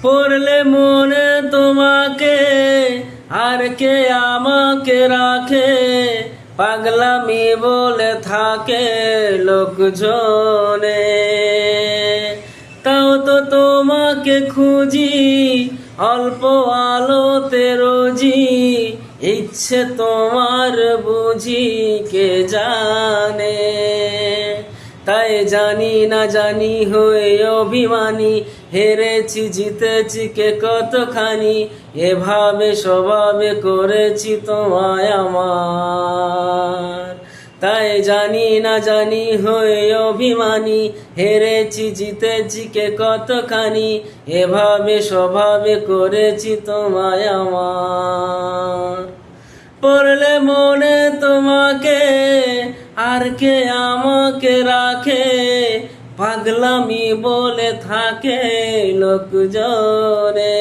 পড়লে মনে তোমাকে আর কে আমাকে রাখে, পাগলামি বলে থাকে লোকজনে। তাও তো তোমাকে খুঁজি অল্প আলোতে রোজি, ইচ্ছে তোমার বুঝি কে জানে। তাই জানি না জানি হয়ে অভিমানী, হেরেছি জিতেছি কে কতখানি, এভাবে স্বভাবে করেছি তোমায় আমার। তাই জানি না জানি হয়ে অভিমানী, হেরেছি জিতেছি কে কতখানি, এভাবে স্বভাবে করেছি তোমায় আমার। পড়লে মনে তোমাকে আর কে আমাকে রাখে, পাগলামি বলে থাকে লোকজনে।